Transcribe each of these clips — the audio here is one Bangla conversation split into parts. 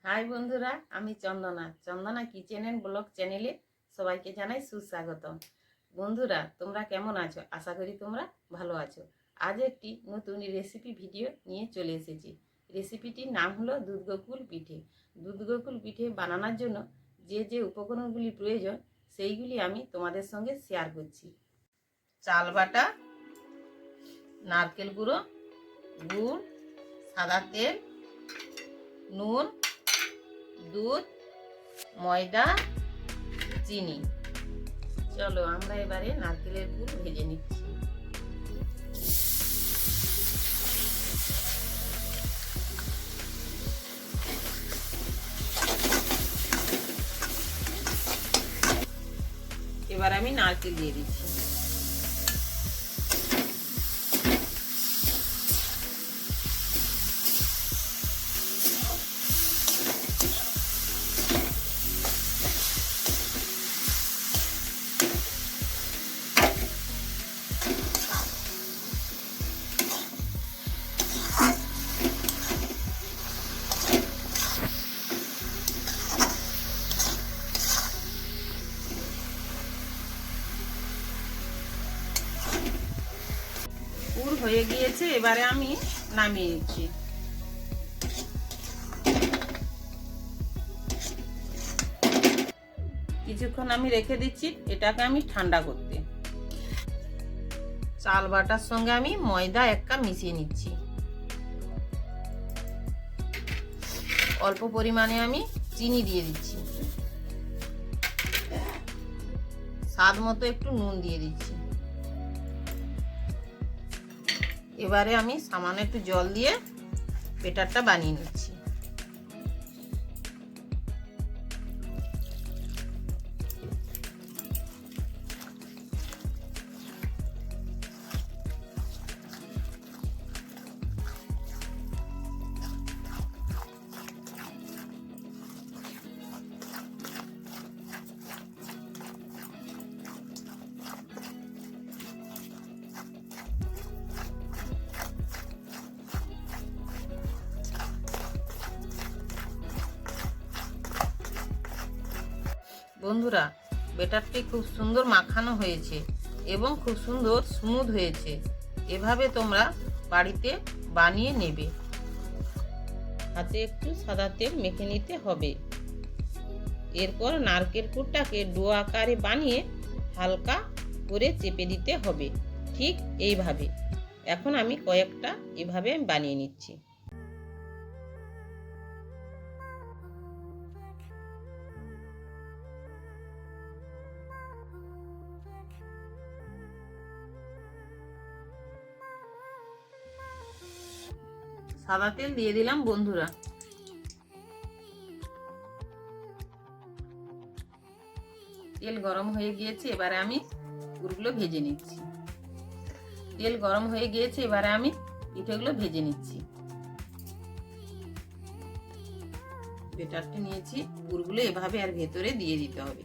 হাই বন্ধুরা, আমি চন্দনা কিচেন এন্ড ব্লগ চ্যানেলে সবাইকে জানাই সুস্বাগতম। বন্ধুরা, তোমরা কেমন আছো? আশা করি তোমরা ভালো আছো। আজ একটি নতুন রেসিপি ভিডিও নিয়ে চলে এসেছি। রেসিপিটির নাম হলো দুধ গোকুল পিঠে। দুধ গোকুল পিঠে বানানোর জন্য যে যে উপকরণগুলি প্রয়োজন সেইগুলি আমি তোমাদের সঙ্গে শেয়ার করছি। চাল বাটা, নারকেল গুঁড়ো, গুড়, সাদা তেল, নুন, দুধ, ময়দা, চিনি। চলো আমরা এবারে নারকেলের পুর ভেজে নিচ্ছি। এবার আমি নারকেল দিয়ে দিচ্ছি। পুর হয়ে গিয়েছে, এবারে আমি নামিয়ে নিচ্ছি। কিছুক্ষণ আমি রেখে দিচ্ছি এটাকে আমি ঠান্ডা করতে। চাল বাটার সঙ্গে আমি ময়দা 1 কাপ মিশিয়ে নিচ্ছি। অল্প পরিমাণে আমি চিনি দিয়ে দিচ্ছি। স্বাদ মতো একটু নুন দিয়ে দিচ্ছি। এবারে আমি সামান্য একটু জল দিয়ে ব্যাটারটা বানিয়ে নিচ্ছি। বন্ধুরা, ব্যাটারটি খুব সুন্দর মাখানো হয়েছে এবং খুব সুন্দর স্মুথ হয়েছে। এভাবে তোমরা বাড়িতে বানিয়ে নেবে। হাতে একটু সাদা তেল মেখে নিতে হবে। এরপর নারকেল পুরটাকে ডো আকারে বানিয়ে হালকা করে চেপে দিতে হবে, ঠিক এইভাবে। এখন আমি কয়েকটা এভাবে বানিয়ে নিচ্ছি। সাদা তেল দিয়ে দিলাম বন্ধুরা। তেল গরম হয়ে গিয়েছে, এবারে আমি পুরগুলো ভেজে নিচ্ছি। তেল গরম হয়ে গিয়েছে, এবারে আমি পিঠেগুলো ভেজে নিচ্ছি। ব্যাটারটা নিয়েছি, পুরগুলো এভাবে আর ভেতরে দিয়ে দিতে হবে।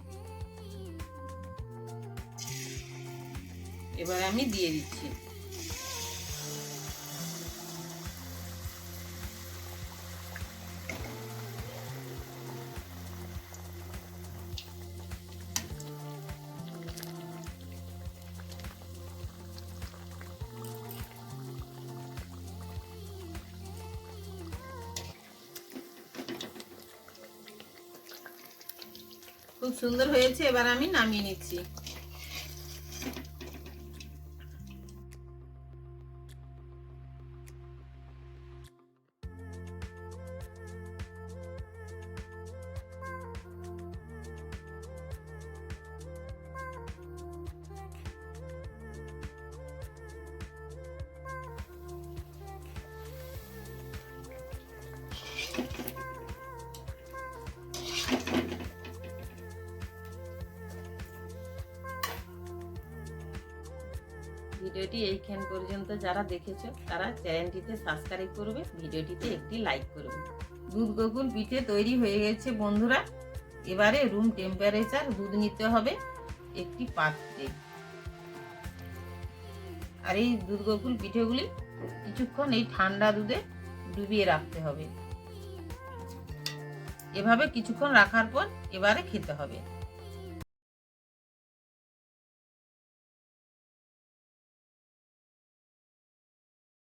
এবারে আমি দিয়ে দিচ্ছি। খুব সুন্দর হয়েছে, এবার আমি নামিয়ে নিচ্ছি। ভিডিওটি এইখান পর্যন্ত যারা দেখেছো তারা চ্যানেলটিতে সাবস্ক্রাইব করবে, ভিডিওটিতে একটি লাইক করবে। দুধ গোকুল পিঠে তৈরি হয়ে গেছে বন্ধুরা। এবারে রুম টেম্পারেচার দুধ নিতে হবে একটি পাত্রে। আর এই দুধ গোকুল পিঠেগুলি কিছুক্ষণ এই ঠান্ডা দুধে ডুবিয়ে রাখতে হবে। এভাবে কিছুক্ষণ রাখার পর এবারে খেতে হবে।